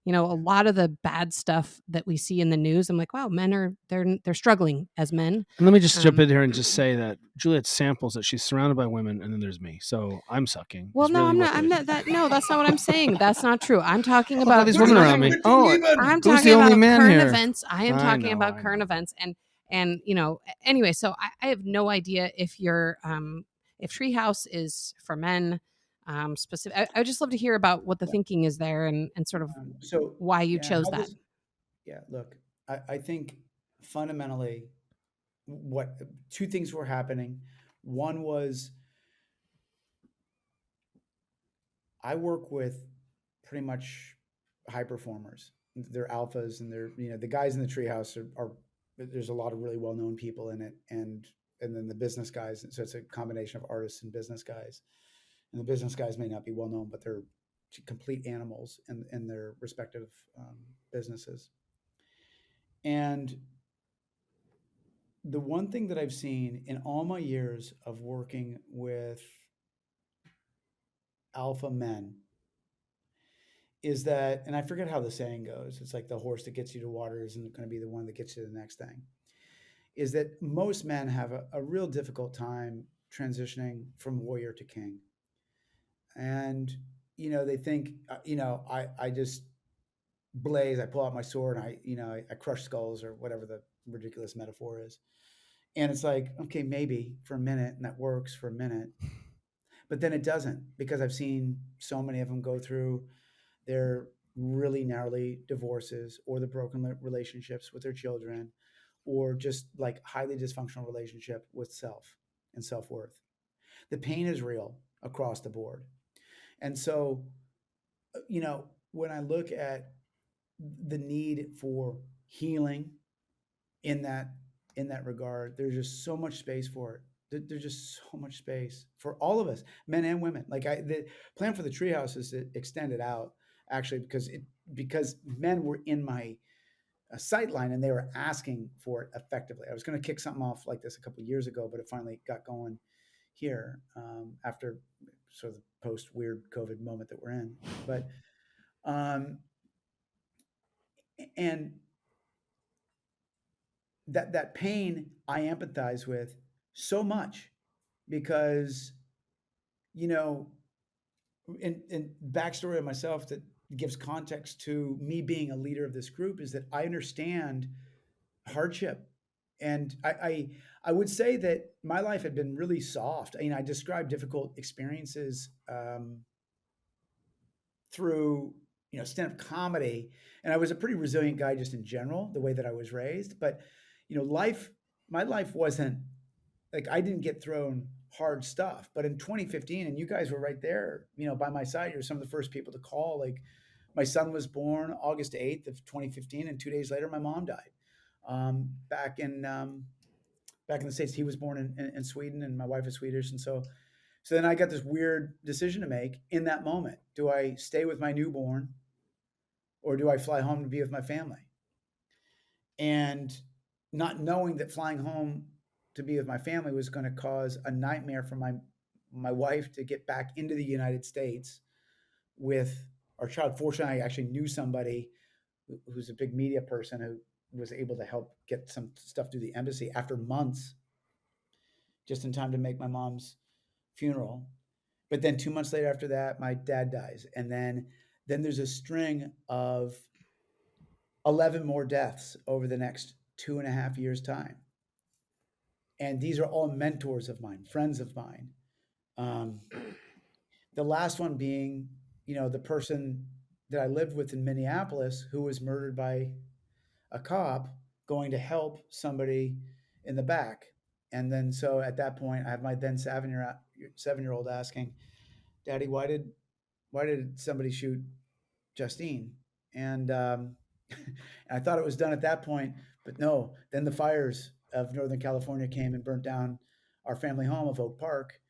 A lot of the bad stuff that we see in the news, I'm like, wow, men are they're struggling as men. And let me just jump in here and just say that Juliet samples that she's surrounded by women, and then there's me. So I'm sucking. Well, is no, really I'm what not. I'm the- not that. No, that's not what I'm saying. That's not true. I'm talking Look at all about. these Where's women the around me. men? Oh, Where's the women? I'm who's talking the only about man current here? events. I am I talking know, about I current know. events, and anyway. So I have no idea if you're if Treehouse is for men, specific. I would just love to hear about what the thinking is there, and sort of So why you yeah, chose that. look, I think fundamentally, what two things were happening. One was, I work with pretty much high performers. They're alphas, and they're, the guys in the treehouse are there's a lot of really well known people in it, and then the business guys. So it's a combination of artists and business guys. And the business guys may not be well known, but they're complete animals in their respective businesses. And the one thing that I've seen in all my years of working with alpha men is that, and I forget how the saying goes, it's like the horse that gets you to water isn't going to be the one that gets you to the next thing, is that most men have a real difficult time transitioning from warrior to king. And, they think, I just blaze, I pull out my sword, and I crush skulls, or whatever the ridiculous metaphor is. And it's like, okay, maybe for a minute, and that works for a minute, but then it doesn't, because I've seen so many of them go through their really gnarly divorces, or the broken relationships with their children, or just like highly dysfunctional relationship with self and self-worth. The pain is real across the board. And so, when I look at the need for healing in that regard, there's just so much space for it. There's just so much space for all of us, men and women. Like, the plan for the treehouse is to extend it out, actually, because men were in my sight line, and they were asking for it effectively. I was going to kick something off like this a couple of years ago, but it finally got going here, after sort of the post weird COVID moment that we're in. But and that pain I empathize with so much, because, in backstory of myself that gives context to me being a leader of this group, is that I understand hardship. And I would say that my life had been really soft. I described difficult experiences, through, stand-up comedy, and I was a pretty resilient guy just in general, the way that I was raised. But, my life wasn't like I didn't get thrown hard stuff. But in 2015, and you guys were right there, by my side, you're some of the first people to call. Like my son was born August 8th of 2015, and 2 days later, my mom died. Back in the States, he was born in Sweden, and my wife is Swedish, and so then I got this weird decision to make in that moment. Do I stay with my newborn, or do I fly home to be with my family? And not knowing that flying home to be with my family was going to cause a nightmare for my wife to get back into the United States with our child. Fortunately, I actually knew somebody who's a big media person who was able to help get some stuff through the embassy after months, just in time to make my mom's funeral. But then 2 months later after that, my dad dies. And then there's a string of 11 more deaths over the next 2.5 years' time. And these are all mentors of mine, friends of mine. Um, the last one being, the person that I lived with in Minneapolis who was murdered by a cop going to help somebody in the back. And then so at that point, I have my then 7-year-old asking, "Daddy, why did somebody shoot Justine?" And I thought it was done at that point, but no. Then the fires of Northern California came and burnt down our family home of Oak Park,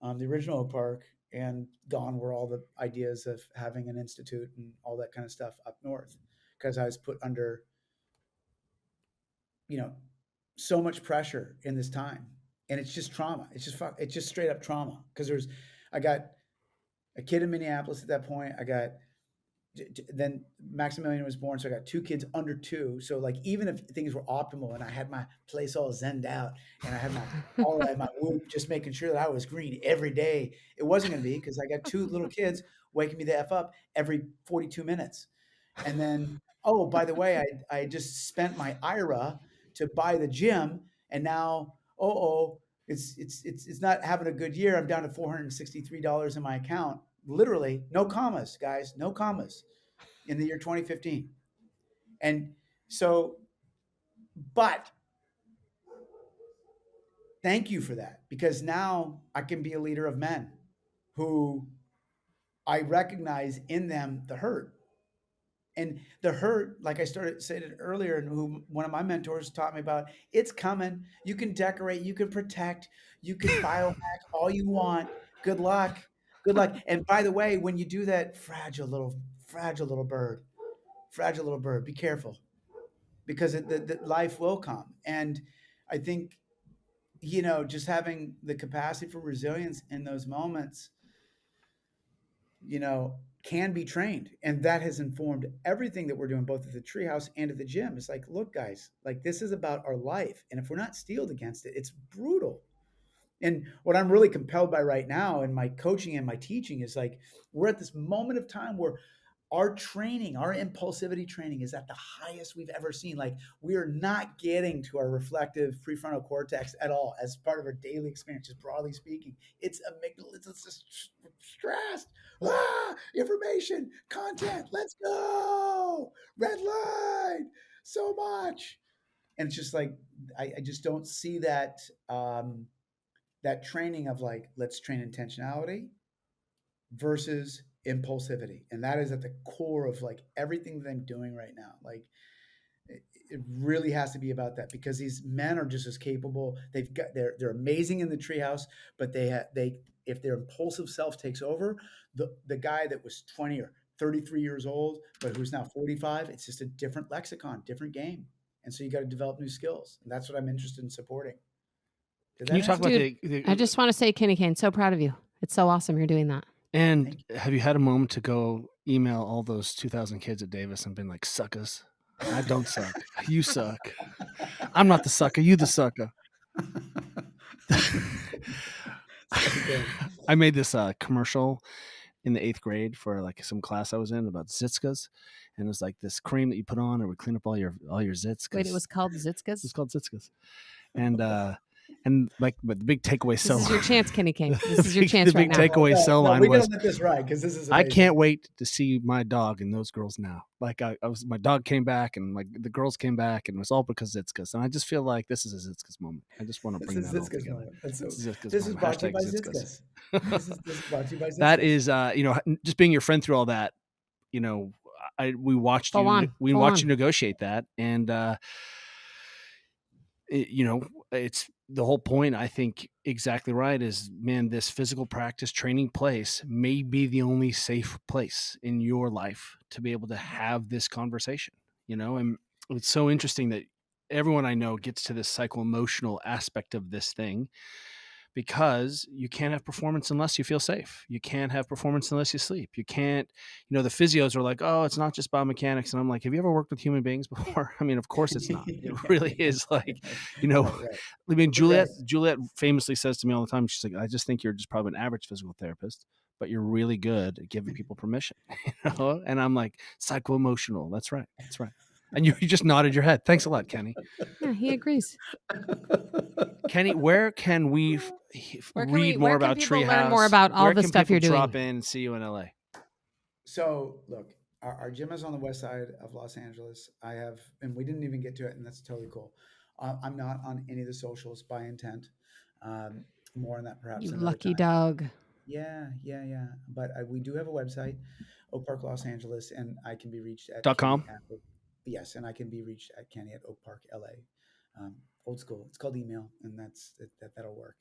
the original Oak Park, and gone were all the ideas of having an institute and all that kind of stuff up north, because I was put under, you know, so much pressure in this time, and it's just trauma. It's just straight up trauma. Because I got a kid in Minneapolis at that point. Then Maximilian was born, so I got 2 kids under 2. So like even if things were optimal and I had my place all zenned out and I had my whoop, just making sure that I was green every day, it wasn't going to be, because I got 2 little kids waking me the F up every 42 minutes. And then, oh, by the way, I just spent my IRA to buy the gym, and now, it's not having a good year. I'm down to $463 in my account. Literally, no commas, guys, no commas in the year 2015. And so, but thank you for that, because now I can be a leader of men who I recognize in them the hurt. And the hurt, like I said it earlier, and who one of my mentors taught me about, it's coming. You can decorate, you can protect, you can biohack all you want. Good luck. Good luck. And by the way, when you do that, fragile little bird, be careful, because the life will come. And I think, just having the capacity for resilience in those moments, can be trained. And that has informed everything that we're doing, both at the treehouse and at the gym. It's like, look, guys, like this is about our life. And if we're not steeled against it, it's brutal. And what I'm really compelled by right now in my coaching and my teaching is like, we're at this moment of time where our training, our impulsivity training, is at the highest we've ever seen. Like, we are not getting to our reflective prefrontal cortex at all as part of our daily experience, just broadly speaking. It's amygdala, it's just stressed. Information, content, let's go. Red line, so much. And it's just like, I just don't see that, that training of like, let's train intentionality versus impulsivity. And that is at the core of like everything that I'm doing right now. Like, it really has to be about that, because these men are just as capable. They're amazing in the treehouse, but if their impulsive self takes over, the guy that was 20 or 33 years old but who's now 45, it's just a different lexicon, different game. And so you got to develop new skills, and that's what I'm interested in supporting. Can you talk about I just want to say, Kenny Kane, so proud of you. It's so awesome you're doing that. And have you had a moment to go email all those 2,000 kids at Davis and been like, suckers? I don't suck. You suck. I'm not the sucker. You the sucker. I made this commercial in the 8th grade for like some class I was in about Zitzkas. And it was like this cream that you put on, or would clean up all your zits. Wait, it was called Zitzkas? It's called Zitzkas. And And like, but the big takeaway This sell is your chance, Kenny Kane. This is your chance the right big now. takeaway sell line we was, gotta let this ride because this is I amazing. can't wait to see my dog and those girls now. Like my dog came back and the girls came back, and it was all because Zitzkas. And I just feel like this is a Zitzkas moment. I just want to This bring is that all Zitzka's together. moment. That's so, It's a Zitzkas this is moment. brought to you by Zitzkas. Zitzkas. This is brought to you by Zitzkas. That is, just being your friend through all that. We watched Go on. you negotiate that, and it's the whole point. I think exactly right is, man, this physical practice training place may be the only safe place in your life to be able to have this conversation, and it's so interesting that everyone I know gets to this psycho-emotional aspect of this thing, because you can't have performance unless you feel safe. You can't have performance unless you sleep. You can't, the physios are like, oh, it's not just biomechanics. And I'm like, have you ever worked with human beings before? I mean, of course it's not. It really is like, Right. I mean, Juliet famously says to me all the time, she's like, I just think you're just probably an average physical therapist, but you're really good at giving people permission, And I'm like, psycho-emotional. That's right. That's right. And you just nodded your head. Thanks a lot, Kenny. Yeah, he agrees. Kenny, where can we read more about people Treehouse? learn more about all the stuff you're doing? Drop in and see you in LA. So look, our gym is on the west side of Los Angeles. And we didn't even get to it, and that's totally cool. I'm not on any of the socials by intent. More on that perhaps. You another lucky time. dog. Yeah. But we do have a website, Oak Park, Los Angeles, and I can be reached at .com. Yes, and I can be reached at Kenny at Oak Park, LA. Old school. It's called email, and that'll work.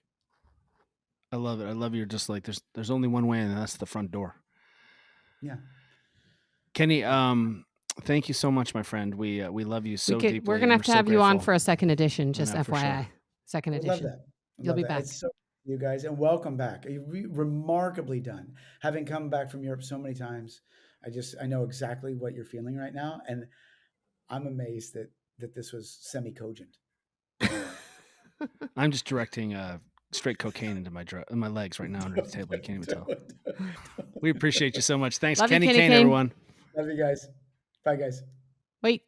I love it. I love you're just like, there's only one way, and that's the front door. Yeah. Kenny, thank you so much, my friend. We love you so deeply. We're gonna have to have you on for a second edition, just for FYI. sure. Second I edition. love that. You'll be back. It's so you guys, and welcome back. You're remarkably done. Having come back from Europe so many times, I know exactly what you're feeling right now, and I'm amazed that this was semi-cogent. I'm just directing straight cocaine into my legs right now under the table. You can't even tell. We appreciate you so much. Thanks, Love you, Kenny Kenny Kane, Kane. everyone. Love you guys. Bye, guys. Wait.